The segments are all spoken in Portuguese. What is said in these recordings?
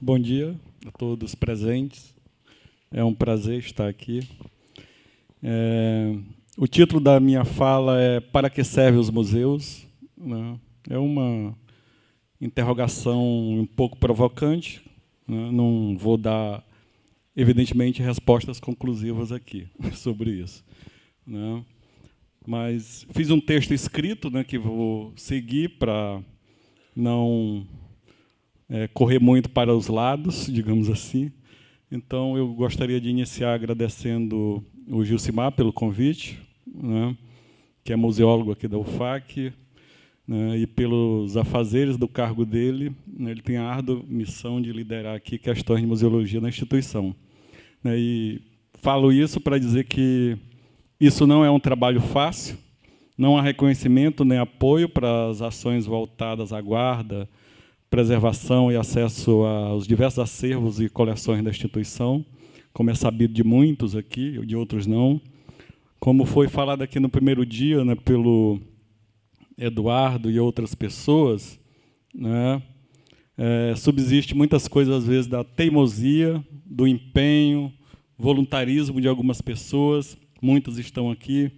Bom dia a todos presentes. É um prazer estar aqui. O título da minha fala é Para que servem os museus? É uma interrogação um pouco provocante. Não vou dar, evidentemente, respostas conclusivas aqui sobre isso. Mas fiz um texto escrito, que vou seguir para não correr muito para os lados, digamos assim. Então, eu gostaria de iniciar agradecendo o Gilcimar pelo convite, que é museólogo aqui da UFAC, e pelos afazeres do cargo dele. Ele tem a árdua missão de liderar aqui questões de museologia na instituição. E falo isso para dizer que isso não é um trabalho fácil, não há reconhecimento nem apoio para as ações voltadas à guarda, preservação e acesso aos diversos acervos e coleções da instituição, como é sabido de muitos aqui, de outros não. Como foi falado aqui no primeiro dia, pelo Eduardo e outras pessoas, subsiste muitas coisas, às vezes, da teimosia, do empenho, voluntarismo de algumas pessoas, muitas estão aqui,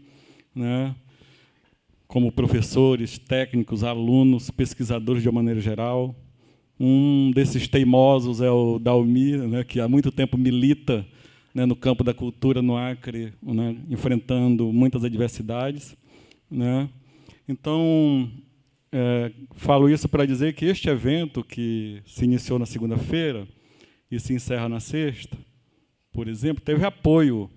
como professores, técnicos, alunos, pesquisadores de uma maneira geral. Um desses teimosos é o Dalmi, que há muito tempo milita no campo da cultura no Acre, enfrentando muitas adversidades. Então, falo isso para dizer que este evento, que se iniciou na segunda-feira e se encerra na sexta, por exemplo, teve apoio.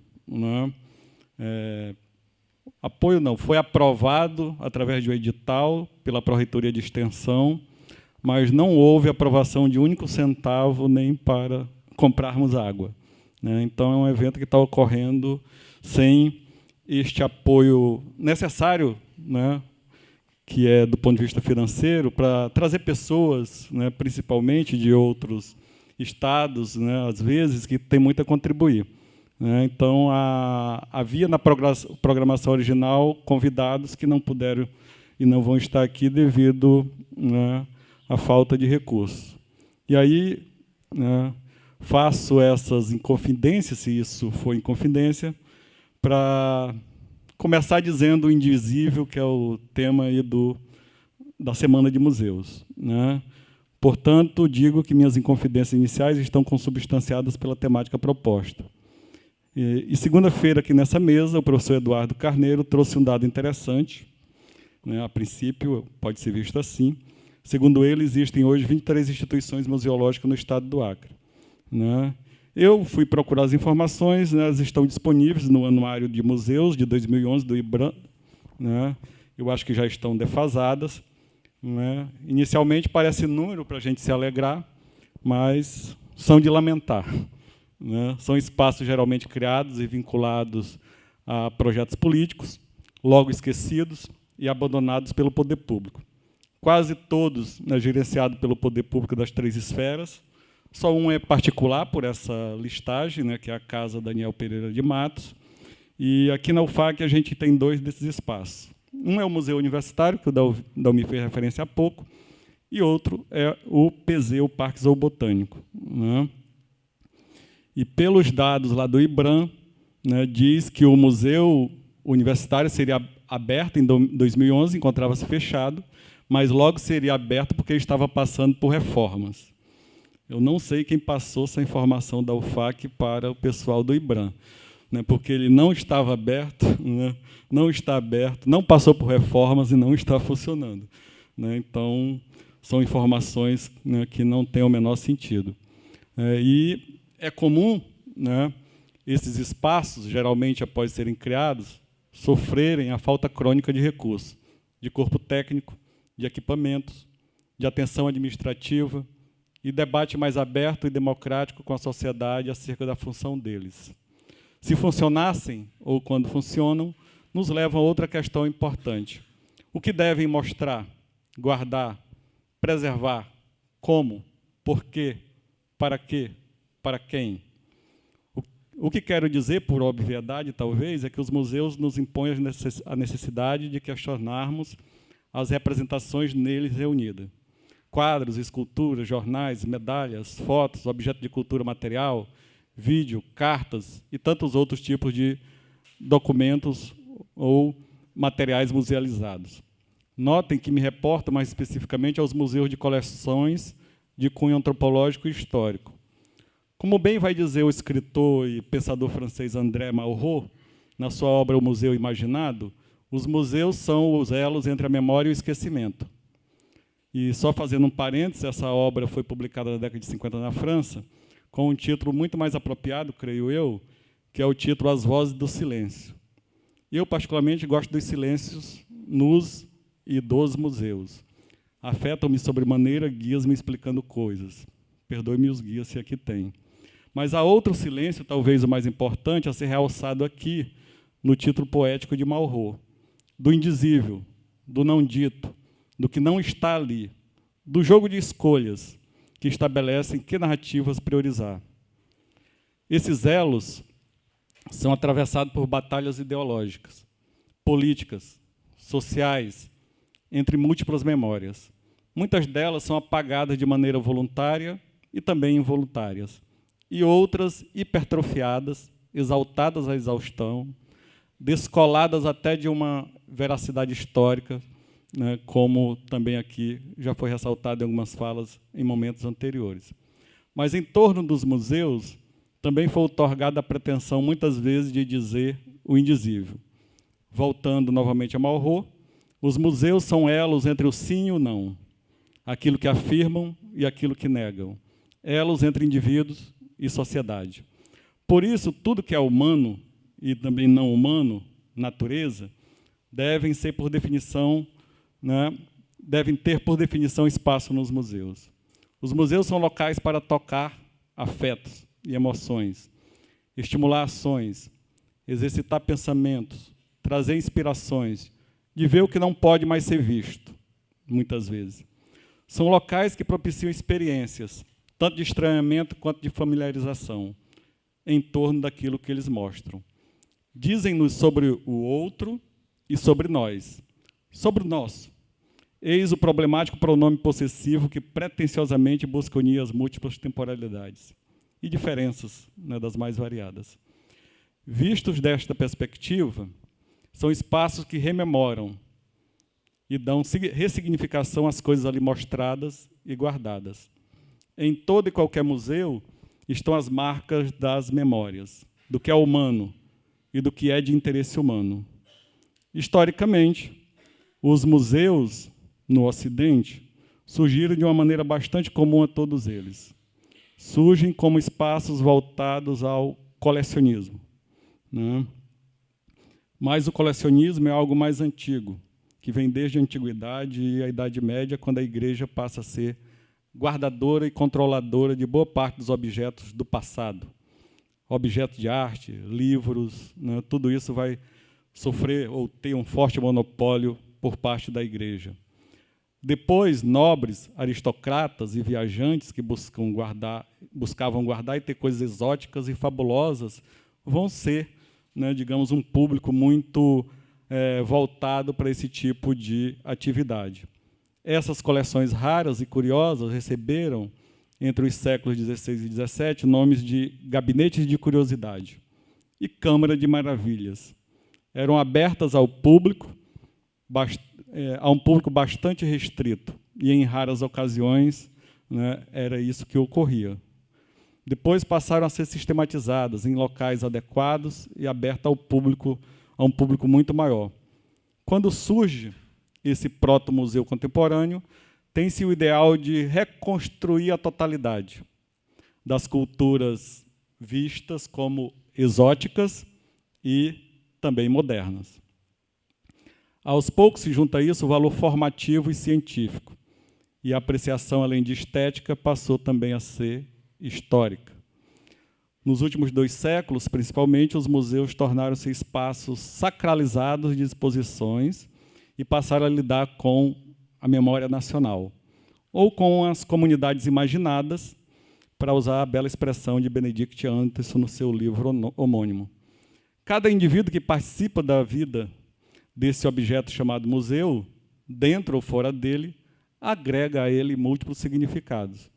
Apoio não, foi aprovado através de um edital pela Pró-Reitoria de Extensão, mas não houve aprovação de um único centavo nem para comprarmos água. Então, é um evento que está ocorrendo sem este apoio necessário, que é do ponto de vista financeiro, para trazer pessoas, principalmente de outros estados, às vezes, que têm muito a contribuir. Então, havia na programação original convidados que não puderam e não vão estar aqui devido à falta de recursos. E aí, faço essas inconfidências, se isso for inconfidência, para começar dizendo o indizível, que é o tema aí da Semana de Museus. Portanto, digo que minhas inconfidências iniciais estão consubstanciadas pela temática proposta. E segunda-feira, aqui nessa mesa, o professor Eduardo Carneiro trouxe um dado interessante. A princípio, pode ser visto assim. Segundo ele, existem hoje 23 instituições museológicas no estado do Acre. Eu fui procurar as informações, elas estão disponíveis no Anuário de Museus de 2011 do IBRAM. Eu acho que já estão defasadas. Inicialmente, parece número para a gente se alegrar, mas são de lamentar. São espaços geralmente criados e vinculados a projetos políticos, logo esquecidos e abandonados pelo poder público. Quase todos gerenciados pelo poder público das 3 esferas. Só um é particular por essa listagem, que é a Casa Daniel Pereira de Matos. E aqui na UFAC a gente tem 2 desses espaços. Um é o Museu Universitário, que o Dalmi fez referência há pouco, e outro é o PZ, o Parque Zoobotânico. E pelos dados lá do IBRAM, diz que o Museu Universitário seria aberto em 2011, encontrava-se fechado, mas logo seria aberto porque estava passando por reformas. Eu não sei quem passou essa informação da UFAC para o pessoal do IBRAM, porque ele não estava aberto, não está aberto, não passou por reformas e não está funcionando. Então, são informações que não têm o menor sentido. E é comum esses espaços, geralmente após serem criados, sofrerem a falta crônica de recursos, de corpo técnico, de equipamentos, de atenção administrativa e debate mais aberto e democrático com a sociedade acerca da função deles. Se funcionassem, ou quando funcionam, nos levam a outra questão importante. O que devem mostrar, guardar, preservar, como, por quê, para quem? O que quero dizer, por obviedade, talvez, é que os museus nos impõem a necessidade de questionarmos as representações neles reunidas. quadros, esculturas, jornais, medalhas, fotos, objetos de cultura material, vídeo, cartas e tantos outros tipos de documentos ou materiais musealizados. Notem que me reporto mais especificamente aos museus de coleções de cunho antropológico e histórico. Como bem vai dizer o escritor e pensador francês André Malraux, na sua obra O Museu Imaginado, os museus são os elos entre a memória e o esquecimento. E só fazendo um parênteses, essa obra foi publicada na década de 50 na França, com um título muito mais apropriado, creio eu, que é o título As Vozes do Silêncio. Eu, particularmente, gosto dos silêncios nos e dos museus. Afetam-me sobremaneira guias me explicando coisas. Perdoe-me os guias se aqui tem. Mas há outro silêncio, talvez o mais importante, a ser realçado aqui, no título poético de Malraux, do indizível, do não dito, do que não está ali, do jogo de escolhas que estabelecem que narrativas priorizar. Esses elos são atravessados por batalhas ideológicas, políticas, sociais, entre múltiplas memórias. Muitas delas são apagadas de maneira voluntária e também involuntárias, e outras hipertrofiadas, exaltadas à exaustão, descoladas até de uma veracidade histórica, né, como também aqui já foi ressaltado em algumas falas em momentos anteriores. Mas em torno dos museus também foi outorgada a pretensão, muitas vezes, de dizer o indizível. Voltando novamente a Malraux, os museus são elos entre o sim e o não, aquilo que afirmam e aquilo que negam, elos entre indivíduos e sociedade. Por isso, tudo que é humano e também não humano, natureza, devem ser, por definição, devem ter, por definição, espaço nos museus. Os museus são locais para tocar afetos e emoções, estimular ações, exercitar pensamentos, trazer inspirações, de ver o que não pode mais ser visto, muitas vezes. São locais que propiciam experiências, tanto de estranhamento quanto de familiarização, em torno daquilo que eles mostram. Dizem-nos sobre o outro e sobre nós. Sobre o nosso. Eis o problemático pronome possessivo que pretensiosamente busca unir as múltiplas temporalidades e diferenças, né, das mais variadas. Vistos desta perspectiva, são espaços que rememoram e dão ressignificação às coisas ali mostradas e guardadas. Em todo e qualquer museu estão as marcas das memórias, do que é humano e do que é de interesse humano. Historicamente, os museus no Ocidente surgiram de uma maneira bastante comum a todos eles. Surgem como espaços voltados ao colecionismo, né? Mas o colecionismo é algo mais antigo, que vem desde a Antiguidade e a Idade Média, quando a Igreja passa a ser guardadora e controladora de boa parte dos objetos do passado. Objetos de arte, livros, né, tudo isso vai sofrer ou ter um forte monopólio por parte da Igreja. Depois, nobres, aristocratas e viajantes que buscavam guardar e ter coisas exóticas e fabulosas vão ser, né, digamos, um público muito voltado para esse tipo de atividade. Essas coleções raras e curiosas receberam, entre os séculos XVI e XVII, nomes de gabinetes de curiosidade e câmara de maravilhas. Eram abertas ao público, a um público bastante restrito, e em raras ocasiões, né, era isso que ocorria. Depois passaram a ser sistematizadas em locais adequados e abertas ao público, a um público muito maior. Quando surge esse proto-museu contemporâneo, tem-se o ideal de reconstruir a totalidade das culturas vistas como exóticas e também modernas. Aos poucos se junta a isso o valor formativo e científico, e a apreciação, além de estética, passou também a ser histórica. Nos últimos 2 séculos, principalmente, os museus tornaram-se espaços sacralizados de exposições e passaram a lidar com a memória nacional, ou com as comunidades imaginadas, para usar a bela expressão de Benedict Anderson no seu livro homônimo. Cada indivíduo que participa da vida desse objeto chamado museu, dentro ou fora dele, agrega a ele múltiplos significados.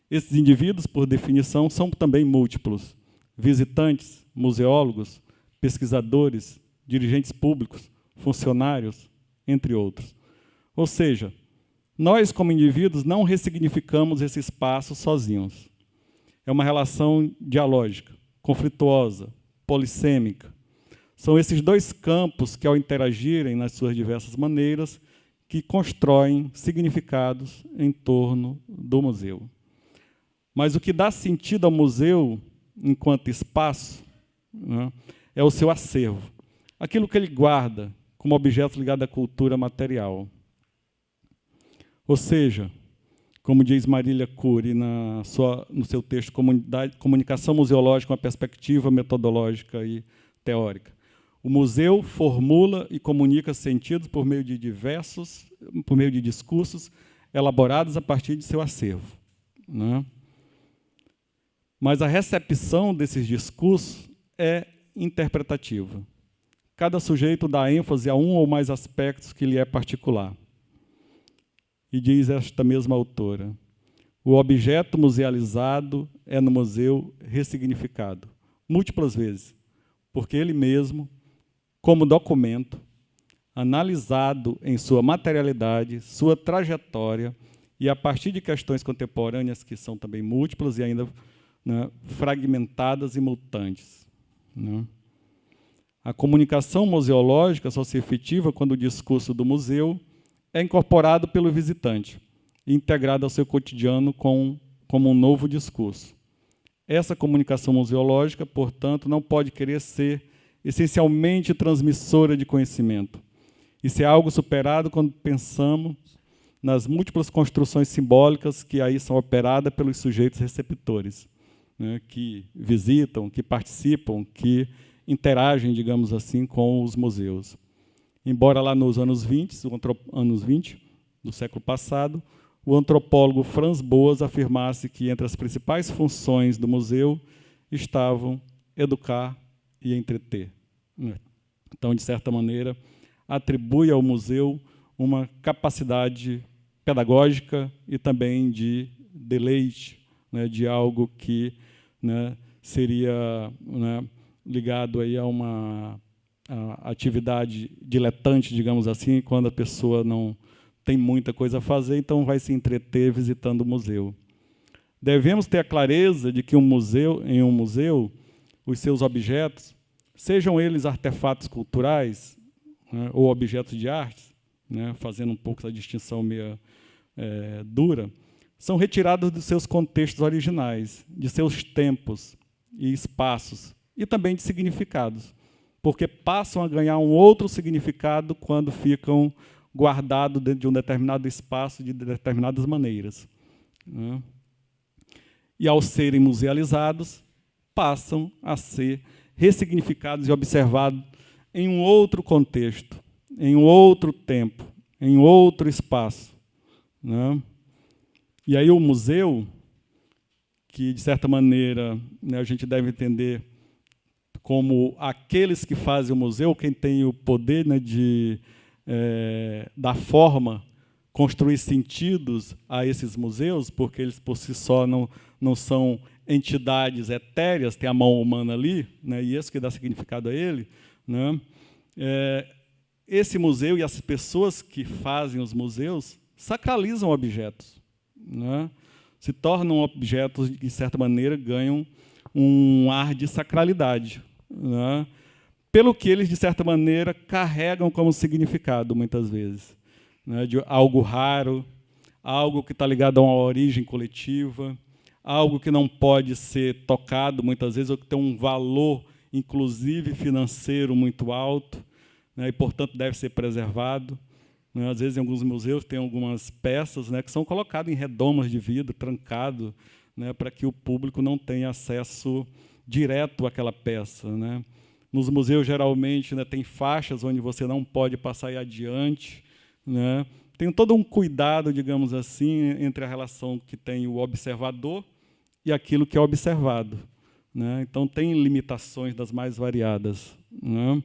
Esses indivíduos, por definição, são também múltiplos: visitantes, museólogos, pesquisadores, dirigentes públicos, funcionários, entre outros. Ou seja, nós, como indivíduos, não ressignificamos esse espaço sozinhos. É uma relação dialógica, conflituosa, polissêmica. São esses dois campos que, ao interagirem nas suas diversas maneiras, que constroem significados em torno do museu. Mas o que dá sentido ao museu, enquanto espaço, né, é o seu acervo, aquilo que ele guarda como objeto ligado à cultura material. Ou seja, como diz Marília Cury no seu texto Comunicação Museológica, uma perspectiva metodológica e teórica, o museu formula e comunica sentidos por meio de discursos elaborados a partir de seu acervo, né? Mas a recepção desses discursos é interpretativa. Cada sujeito dá ênfase a um ou mais aspectos que lhe é particular. E diz esta mesma autora: o objeto musealizado é no museu ressignificado, múltiplas vezes, porque ele mesmo, como documento, analisado em sua materialidade, sua trajetória, e a partir de questões contemporâneas que são também múltiplas e ainda, né, fragmentadas e mutantes, né? A comunicação museológica só se efetiva quando o discurso do museu é incorporado pelo visitante e integrado ao seu cotidiano como um novo discurso. Essa comunicação museológica, portanto, não pode querer ser essencialmente transmissora de conhecimento. Isso é algo superado quando pensamos nas múltiplas construções simbólicas que aí são operadas pelos sujeitos receptores, né, que visitam, que participam, que interagem, digamos assim, com os museus. Embora lá nos anos 20 do século passado, o antropólogo Franz Boas afirmasse que entre as principais funções do museu estavam educar e entreter. Então, de certa maneira, atribui ao museu uma capacidade pedagógica e também de deleite, né, de algo que, né, seria, né, ligado aí a uma atividade diletante, digamos assim, quando a pessoa não tem muita coisa a fazer, então vai se entreter visitando o museu. Devemos ter a clareza de que em um museu, os seus objetos, sejam eles artefatos culturais, né, ou objetos de arte, né, fazendo um pouco essa distinção meio dura, são retirados dos seus contextos originais, de seus tempos e espaços, e também de significados, porque passam a ganhar um outro significado quando ficam guardados dentro de um determinado espaço de determinadas maneiras, né? E, ao serem musealizados, passam a ser ressignificados e observados em um outro contexto, em um outro tempo, em outro espaço, né? E aí o museu, que, de certa maneira, né, a gente deve entender como aqueles que fazem o museu, quem tem o poder, né, de dar forma, construir sentidos a esses museus, porque eles, por si só, não são entidades etéreas, tem a mão humana ali, né, e isso que dá significado a ele, né? Esse museu e as pessoas que fazem os museus sacralizam objetos, né? Se tornam objetos que, de certa maneira, ganham um ar de sacralidade, né, pelo que eles, de certa maneira, carregam como significado, muitas vezes, né, de algo raro, algo que está ligado a uma origem coletiva, algo que não pode ser tocado, muitas vezes, ou que tem um valor, inclusive financeiro, muito alto, né, e, portanto, deve ser preservado. Né, às vezes, em alguns museus, tem algumas peças, né, que são colocadas em redomas de vidro, trancado, né, para que o público não tenha acesso direto àquela peça, né. Nos museus, geralmente, né, tem faixas onde você não pode passar aí adiante, né. Tem todo um cuidado, digamos assim, entre a relação que tem o observador e aquilo que é observado, né. Então, tem limitações das mais variadas, né.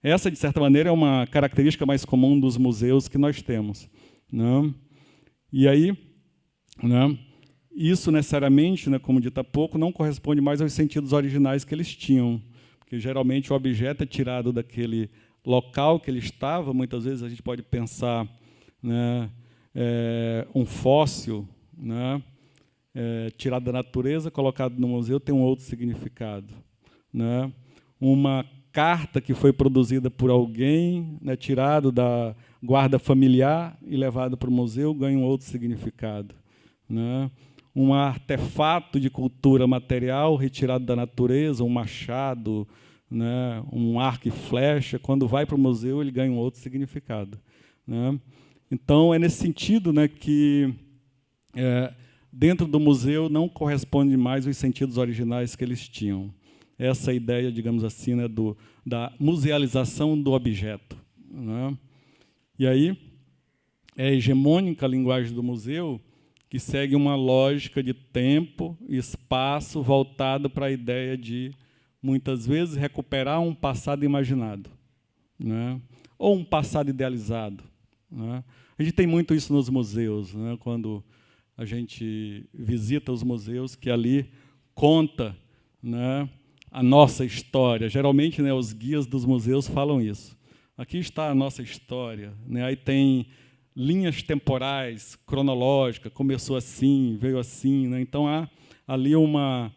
Essa, de certa maneira, é uma característica mais comum dos museus que nós temos, né. E aí, né, isso necessariamente, né, como dito há pouco, não corresponde mais aos sentidos originais que eles tinham, porque geralmente o objeto é tirado daquele local que ele estava. Muitas vezes a gente pode pensar, né, um fóssil, né, tirado da natureza, colocado no museu, tem um outro significado, né? Uma carta que foi produzida por alguém, né, tirado da guarda familiar e levado para o museu, ganha um outro significado, né? Um artefato de cultura material retirado da natureza, um machado, né, um arco e flecha, quando vai para o museu, ele ganha um outro significado, né? Então, é nesse sentido, né, que dentro do museu não corresponde mais aos sentidos originais que eles tinham. Essa ideia, digamos assim, né, da musealização do objeto, né? E aí é hegemônica a linguagem do museu, que segue uma lógica de tempo e espaço voltado para a ideia de, muitas vezes, recuperar um passado imaginado, né? Ou um passado idealizado, né? A gente tem muito isso nos museus, né? Quando a gente visita os museus, que ali conta, né, a nossa história. Geralmente, né, os guias dos museus falam isso. Aqui está a nossa história, né? Aí tem linhas temporais, cronológica, começou assim, veio assim, né? Então, há ali uma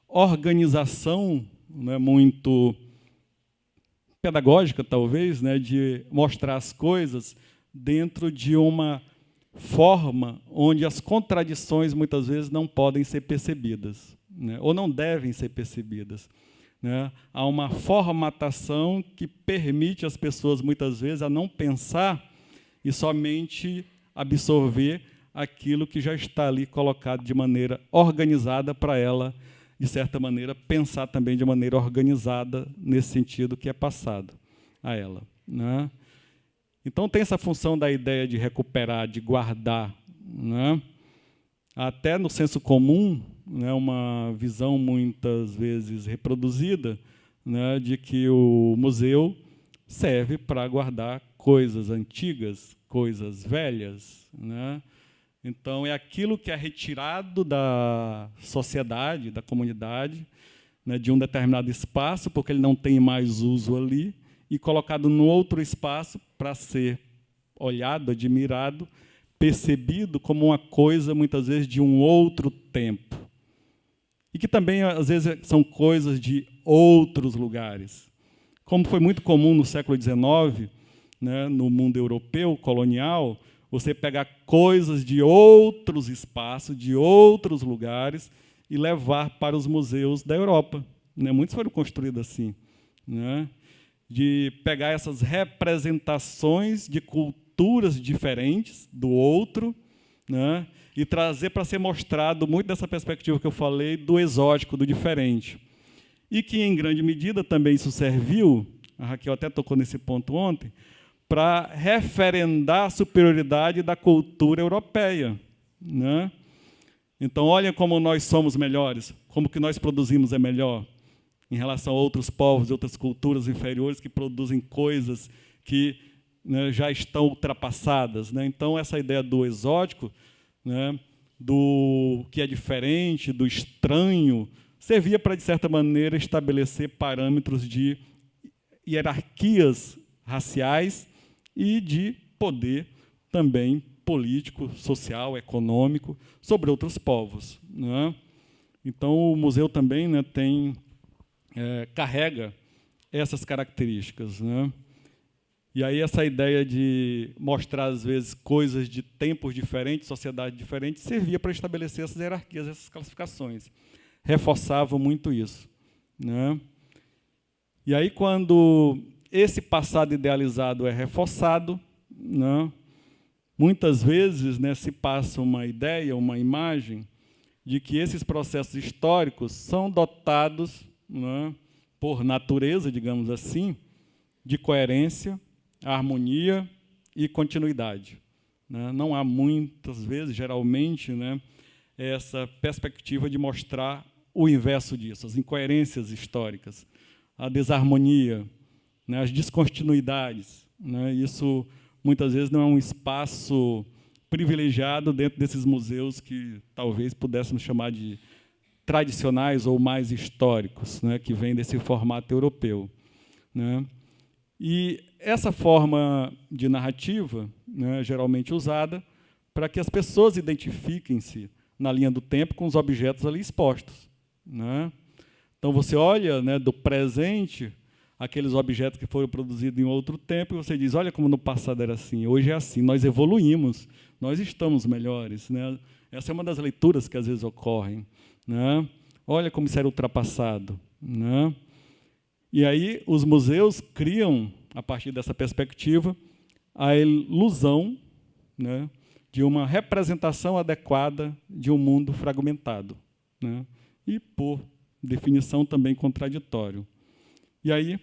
organização, né, muito pedagógica, talvez, né, de mostrar as coisas dentro de uma forma onde as contradições, muitas vezes, não podem ser percebidas, né, ou não devem ser percebidas, né? Há uma formatação que permite às pessoas, muitas vezes, a não pensar e somente absorver aquilo que já está ali colocado de maneira organizada para ela, de certa maneira, pensar também de maneira organizada nesse sentido que é passado a ela, né? Então, tem essa função da ideia de recuperar, de guardar, né? Até no senso comum, né, uma visão muitas vezes reproduzida, né, de que o museu serve para guardar coisas antigas, coisas velhas, né? Então, é aquilo que é retirado da sociedade, da comunidade, né, de um determinado espaço, porque ele não tem mais uso ali, e colocado num outro espaço para ser olhado, admirado, percebido como uma coisa, muitas vezes, de um outro tempo. E que também, às vezes, são coisas de outros lugares. Como foi muito comum no século XIX, né, no mundo europeu, colonial, você pegar coisas de outros espaços, de outros lugares, e levar para os museus da Europa, né? Muitos foram construídos assim, né? De pegar essas representações de culturas diferentes do outro, né, e trazer para ser mostrado muito dessa perspectiva que eu falei, do exótico, do diferente. E que, em grande medida, também isso serviu, a Raquel até tocou nesse ponto ontem, para referendar a superioridade da cultura europeia, né? Então, olhem como nós somos melhores, como que nós produzimos é melhor, em relação a outros povos, outras culturas inferiores que produzem coisas que, né, já estão ultrapassadas, né? Então, essa ideia do exótico, né, do que é diferente, do estranho, servia para, de certa maneira, estabelecer parâmetros de hierarquias raciais e de poder também político, social, econômico, sobre outros povos, né? Então, o museu também, né, carrega essas características, né? E aí essa ideia de mostrar, às vezes, coisas de tempos diferentes, sociedades diferentes, servia para estabelecer essas hierarquias, essas classificações. Reforçavam muito isso, né? E aí, quando esse passado idealizado é reforçado, né, muitas vezes, né, se passa uma ideia, uma imagem, de que esses processos históricos são dotados, né, por natureza, digamos assim, de coerência, harmonia e continuidade, né? Não há muitas vezes, geralmente, né, essa perspectiva de mostrar o inverso disso, as incoerências históricas, a desarmonia, né, as descontinuidades, né? Isso, muitas vezes, não é um espaço privilegiado dentro desses museus que talvez pudéssemos chamar de tradicionais ou mais históricos, né, que vêm desse formato europeu, né? E essa forma de narrativa, né, geralmente usada para que as pessoas identifiquem-se na linha do tempo com os objetos ali expostos, né? Então, você olha, né, do presente aqueles objetos que foram produzidos em outro tempo e você diz, olha como no passado era assim, hoje é assim, nós evoluímos, nós estamos melhores, né? Essa é uma das leituras que às vezes ocorrem, né? Olha como isso era ultrapassado, né? E aí os museus criam, a partir dessa perspectiva, a ilusão, né, de uma representação adequada de um mundo fragmentado, né? E, por definição, também contraditório. E aí,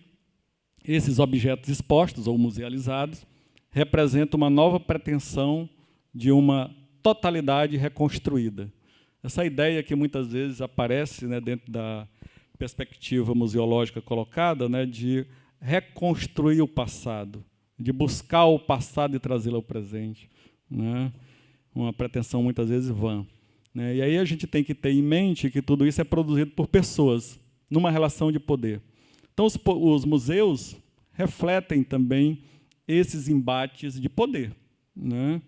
esses objetos expostos ou musealizados representam uma nova pretensão de uma totalidade reconstruída. Essa ideia que muitas vezes aparece, né, dentro da perspectiva museológica colocada, né, de reconstruir o passado, de buscar o passado e trazê-lo ao presente, né? Uma pretensão muitas vezes vã, né? E aí a gente tem que ter em mente que tudo isso é produzido por pessoas, numa relação de poder. Então, os museus refletem também esses embates de poder, né?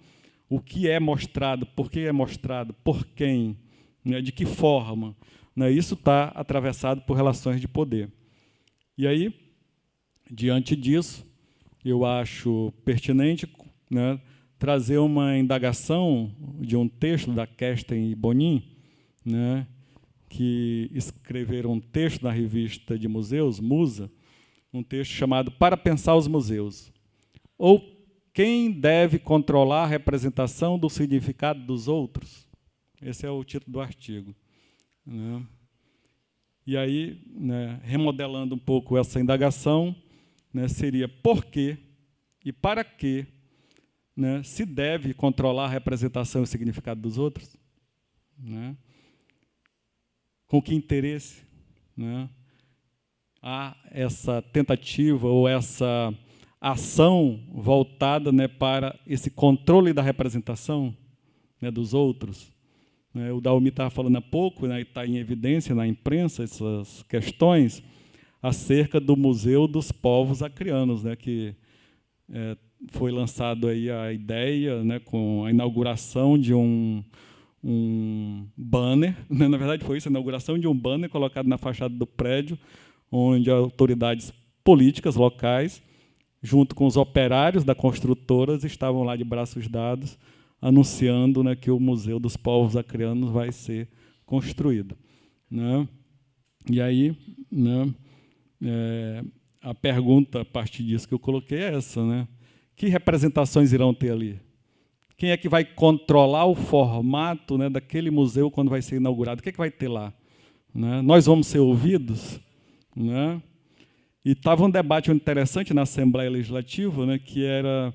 O que é mostrado, por que é mostrado, por quem, né? De que forma, né? Isso está atravessado por relações de poder. E aí, diante disso, eu acho pertinente, né, trazer uma indagação de um texto da Kesten e Bonin, né, que escreveram um texto na revista de museus, Musa, um texto chamado Para Pensar os Museus, ou Quem deve controlar a representação do significado dos outros? Esse é o título do artigo, né? E aí, né, remodelando um pouco essa indagação, né, seria por quê e para que, né, se deve controlar a representação e o significado dos outros, né? Com que interesse, né, há essa tentativa ou essa ação voltada, né, para esse controle da representação, né, dos outros? Né, o Daomi estava falando há pouco, né, e está em evidência na imprensa essas questões acerca do Museu dos Povos Acreanos, né, que foi lançado aí a ideia, né, com a inauguração de um banner, né, na verdade foi isso, a inauguração de um banner colocado na fachada do prédio, onde autoridades políticas locais, junto com os operários da construtora, estavam lá de braços dados, anunciando, né, que o Museu dos Povos Acreanos vai ser construído, né? E aí, né, a pergunta a partir disso que eu coloquei é essa, né? Que representações irão ter ali? Quem é que vai controlar o formato, né, daquele museu quando vai ser inaugurado? O que é que vai ter lá? Né? Nós vamos ser ouvidos? Né? E estava um debate interessante na Assembleia Legislativa, né, que era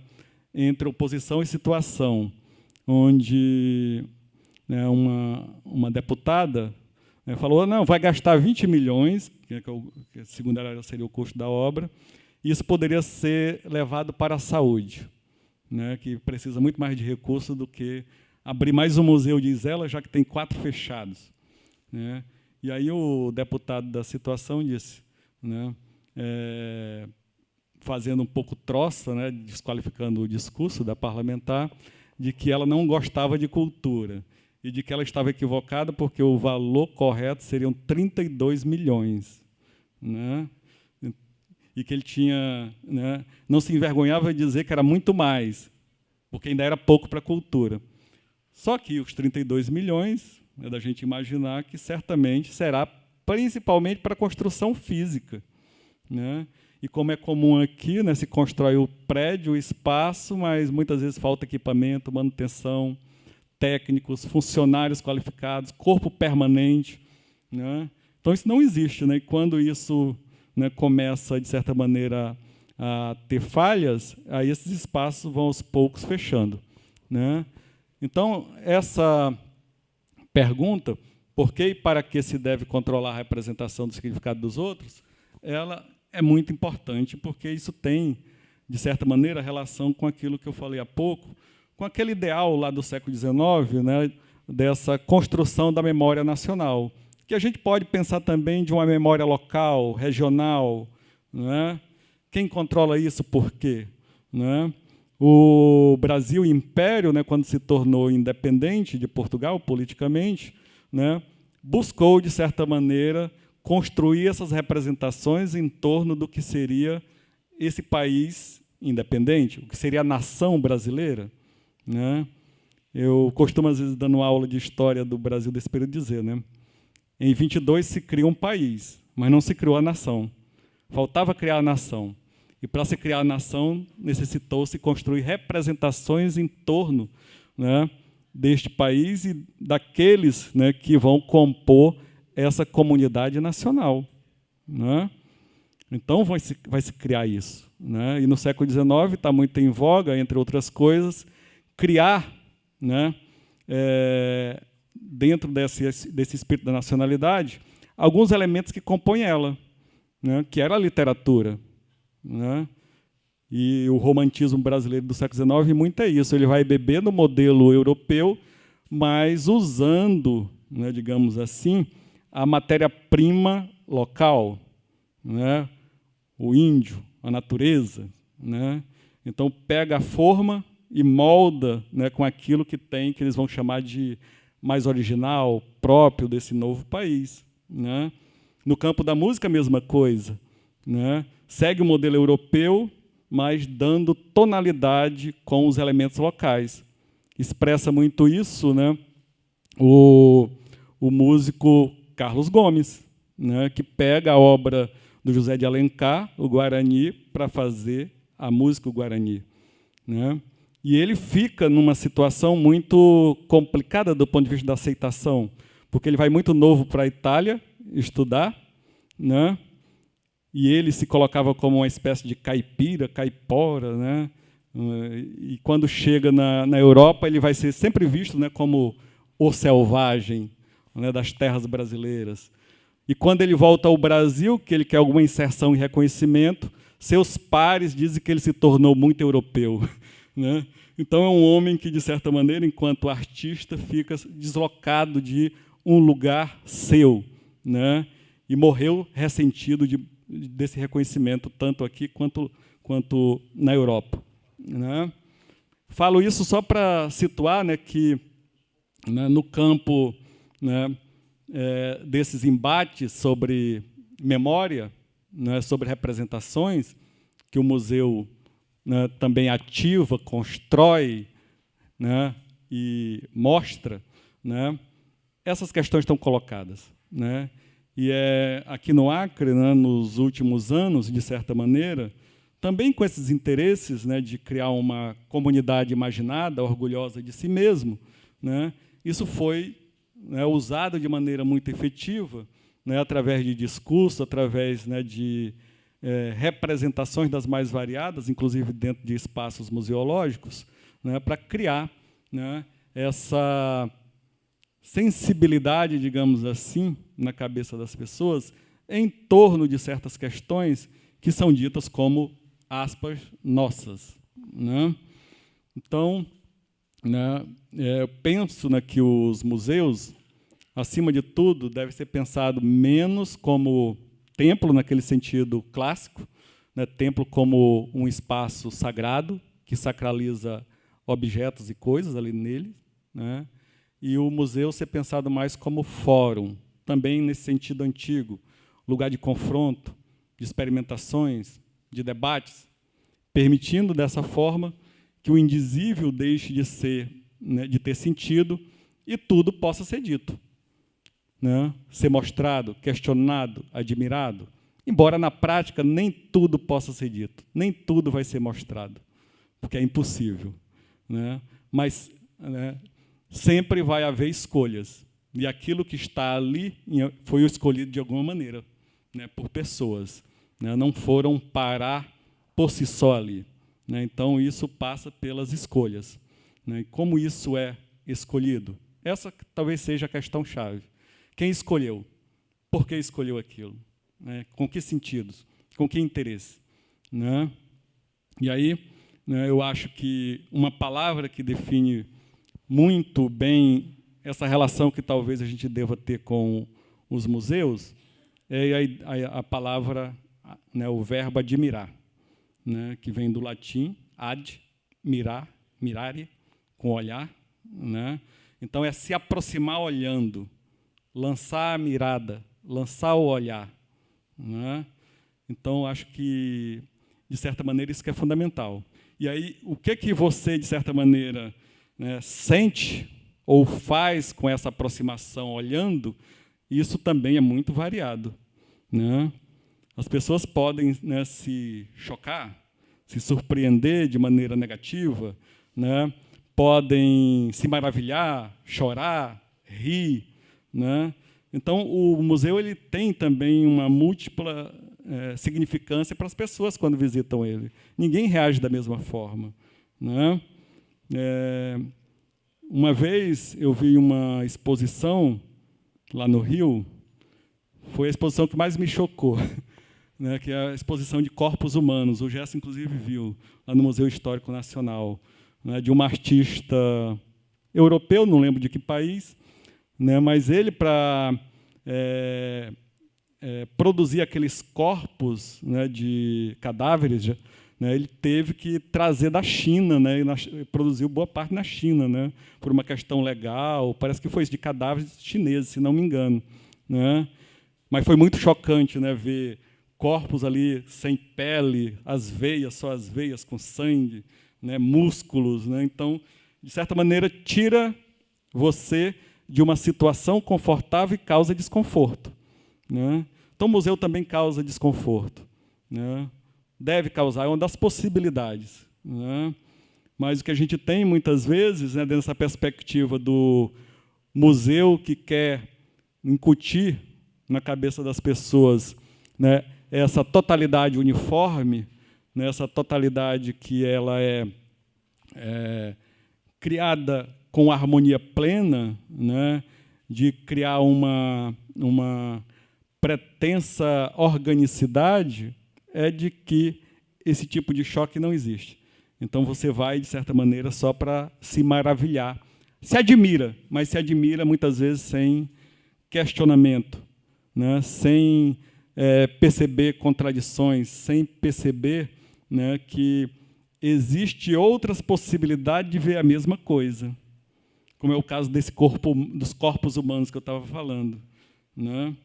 entre oposição e situação, onde, né, uma deputada, né, falou, não, vai gastar 20 milhões, que segundo ela seria o custo da obra, e isso poderia ser levado para a saúde, né, que precisa muito mais de recursos do que abrir mais um museu, diz ela, já que tem 4 fechados, né? E aí o deputado da situação disse, né, fazendo um pouco troça, né, desqualificando o discurso da parlamentar, de que ela não gostava de cultura e de que ela estava equivocada porque o valor correto seriam 32 milhões. Né? E que ele tinha, né, não se envergonhava de dizer que era muito mais, porque ainda era pouco para a cultura. Só que os 32 milhões, é da gente imaginar que certamente será principalmente para a construção física, né? E como é comum aqui, né, se constrói o prédio, o espaço, mas muitas vezes falta equipamento, manutenção, técnicos, funcionários qualificados, corpo permanente, né? Então isso não existe, né? E quando isso, né, começa, de certa maneira, a ter falhas, aí esses espaços vão aos poucos fechando, né? Então, essa pergunta, por que e para que se deve controlar a representação do significado dos outros, ela é muito importante, porque isso tem, de certa maneira, relação com aquilo que eu falei há pouco, com aquele ideal lá do século XIX, né, dessa construção da memória nacional, que a gente pode pensar também de uma memória local, regional, né? Quem controla isso, por quê? Né? O Brasil Império, né, quando se tornou independente de Portugal politicamente, né, buscou, de certa maneira, construir essas representações em torno do que seria esse país independente, o que seria a nação brasileira. Né? Eu costumo, às vezes, dando aula de história do Brasil desse período, dizer, né, em 22 se cria um país, mas não se criou a nação. Faltava criar a nação. E, para se criar a nação, necessitou-se construir representações em torno, né, deste país e daqueles, né, que vão compor essa comunidade nacional. Né? Então, vai se criar isso. Né? E, no século XIX, está muito em voga, entre outras coisas, criar, né, dentro desse espírito da nacionalidade, alguns elementos que compõem ela, né, que era a literatura. Né? E o romantismo brasileiro do século XIX muito é isso, ele vai beber no modelo europeu, mas usando, né, digamos assim, a matéria-prima local, né, o índio, a natureza. Né? Então, pega a forma e molda, né, com aquilo que tem, que eles vão chamar de mais original, próprio desse novo país. Né? No campo da música, a mesma coisa. Né? Segue o modelo europeu, mas dando tonalidade com os elementos locais. Expressa muito isso, né, o músico Carlos Gomes, né, que pega a obra do José de Alencar, o Guarani, para fazer a música Guarani. Né? E ele fica numa situação muito complicada do ponto de vista da aceitação, porque ele vai muito novo para a Itália estudar, né? E ele se colocava como uma espécie de caipira, caipora, né? E quando chega na Europa, ele vai ser sempre visto, né, como o selvagem, né, das terras brasileiras. E quando ele volta ao Brasil, que ele quer alguma inserção e reconhecimento, seus pares dizem que ele se tornou muito europeu. Né? Então, é um homem que, de certa maneira, enquanto artista, fica deslocado de um lugar seu, né? E morreu ressentido desse reconhecimento, tanto aqui quanto na Europa. Né? Falo isso só para situar, né, que, né, no campo, né, desses embates sobre memória, né, sobre representações, que o museu, né, também ativa, constrói, né, e mostra, né, essas questões estão colocadas. Né? E aqui no Acre, né, nos últimos anos, de certa maneira, também com esses interesses, né, de criar uma comunidade imaginada, orgulhosa de si mesmo, né, isso foi, né, usado de maneira muito efetiva, né, através de discurso, através, né, de representações das mais variadas, inclusive dentro de espaços museológicos, né, para criar, né, essa sensibilidade, digamos assim, na cabeça das pessoas em torno de certas questões que são ditas como, aspas, nossas. Né? Então, né, eu penso, né, que os museus, acima de tudo, devem ser pensados menos como templo, naquele sentido clássico, né, templo como um espaço sagrado, que sacraliza objetos e coisas ali nele, né, e o museu ser pensado mais como fórum, também nesse sentido antigo, lugar de confronto, de experimentações, de debates, permitindo, dessa forma, que o indizível deixe de ser, né, de ter sentido e tudo possa ser dito. Né? Ser mostrado, questionado, admirado, embora na prática nem tudo possa ser dito, nem tudo vai ser mostrado, porque é impossível. Né? Mas, né, sempre vai haver escolhas, e aquilo que está ali foi escolhido de alguma maneira, né, por pessoas, né? Não foram parar por si só ali. Né? Então, isso passa pelas escolhas. Né? E como isso é escolhido? Essa talvez seja a questão-chave. Quem escolheu? Por que escolheu aquilo? Né? Com que sentidos? Com que interesse? Né? E aí, né, eu acho que uma palavra que define muito bem essa relação que talvez a gente deva ter com os museus é a palavra, né, o verbo admirar, né, que vem do latim ad, mirar, mirare, com olhar, né? Então é se aproximar olhando, lançar a mirada, lançar o olhar, né? Então acho que de certa maneira isso que é fundamental. E aí o que você de certa maneira, né, sente ou faz com essa aproximação olhando, isso também é muito variado, né? As pessoas podem, né, se chocar, se surpreender de maneira negativa, né? Podem se maravilhar, chorar, rir, né? Então, o museu ele tem também uma múltipla significância para as pessoas quando visitam ele. Ninguém reage da mesma forma, né? Uma vez eu vi uma exposição lá no Rio, foi a exposição que mais me chocou, né, que é a exposição de corpos humanos. O Gerson, inclusive, viu lá no Museu Histórico Nacional, né, de uma artista europeu, não lembro de que país, né, mas ele, para produzir aqueles corpos, né, de cadáveres, né, ele teve que trazer da China, né, e produziu boa parte na China, né, por uma questão legal, parece que foi isso, de cadáveres chineses, se não me engano, né. Mas foi muito chocante, né, ver corpos ali sem pele, as veias, só as veias com sangue, né, músculos, né. Então, de certa maneira, tira você de uma situação confortável e causa desconforto, né. Então, o museu também causa desconforto, né. Deve causar, é uma das possibilidades, né. Mas o que a gente tem, muitas vezes, né, dessa perspectiva do museu que quer incutir na cabeça das pessoas, né, essa totalidade uniforme, né, essa totalidade que ela é criada com harmonia plena, né, de criar uma pretensa organicidade, é de que esse tipo de choque não existe. Então, você vai, de certa maneira, só para se maravilhar. Se admira, mas se admira, muitas vezes, sem questionamento, né, sem perceber contradições, sem perceber, né, que existe outras possibilidades de ver a mesma coisa, como é o caso dos corpos humanos que eu estava falando, né,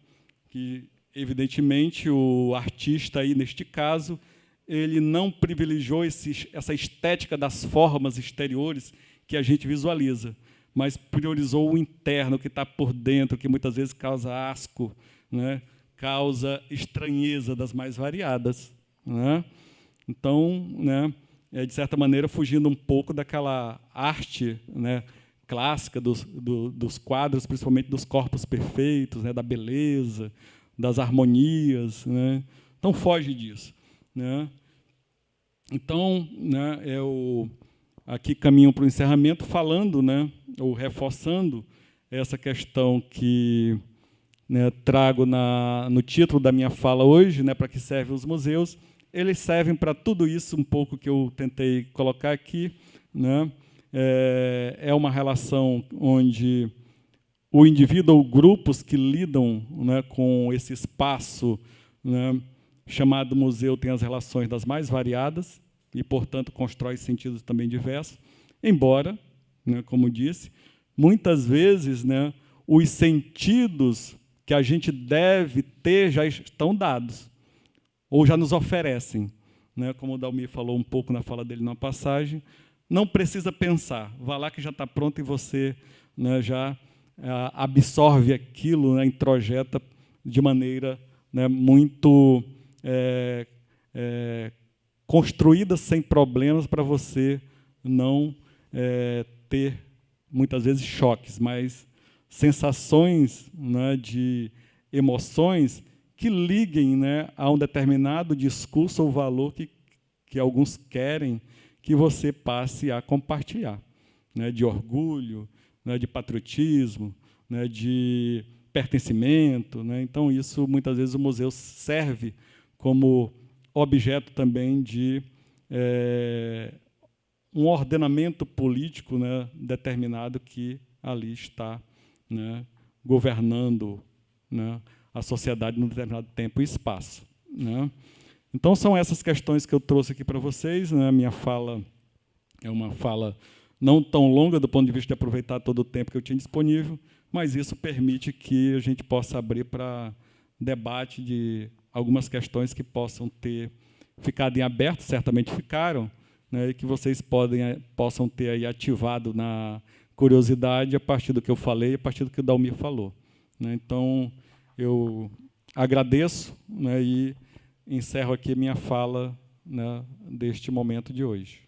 que, evidentemente, o artista, aí, neste caso, ele não privilegiou essa estética das formas exteriores que a gente visualiza, mas priorizou o interno, que está por dentro, que muitas vezes causa asco, né, causa estranheza das mais variadas, né? Então, né, de certa maneira, fugindo um pouco daquela arte, né, clássica dos quadros, principalmente dos corpos perfeitos, né, da beleza, das harmonias, né? Então, foge disso, né? Então, né, eu aqui caminho para o encerramento falando, né, ou reforçando essa questão que, né, trago no título da minha fala hoje, né, para que servem os museus. Eles servem para tudo isso, um pouco que eu tentei colocar aqui, né? É uma relação onde o indivíduo ou grupos que lidam, né, com esse espaço, né, chamado museu, tem as relações das mais variadas e, portanto, constrói sentidos também diversos, embora, né, como disse, muitas vezes, né, os sentidos que a gente deve ter já estão dados, ou já nos oferecem, né, como o Dalmir falou um pouco na fala dele numa passagem, não precisa pensar, vá lá que já está pronto e você, né, já absorve aquilo, né, introjeta de maneira, né, muito construída sem problemas para você não ter, muitas vezes, choques, mas sensações, né, de emoções que liguem, né, a um determinado discurso ou valor que alguns querem que você passe a compartilhar, né, de orgulho, né, de patriotismo, né, de pertencimento, né? Então, isso, muitas vezes, o museu serve como objeto também de um ordenamento político, né, determinado que ali está, né, governando, né, a sociedade num determinado tempo e espaço, né. Então, são essas questões que eu trouxe aqui para vocês, né. A minha fala é uma fala não tão longa do ponto de vista de aproveitar todo o tempo que eu tinha disponível, mas isso permite que a gente possa abrir para debate de algumas questões que possam ter ficado em aberto, certamente ficaram, né, e que vocês possam ter aí ativado na curiosidade a partir do que eu falei, a partir do que o Dalmir falou, né. Então, eu agradeço, né, e encerro aqui a minha fala, né, deste momento de hoje.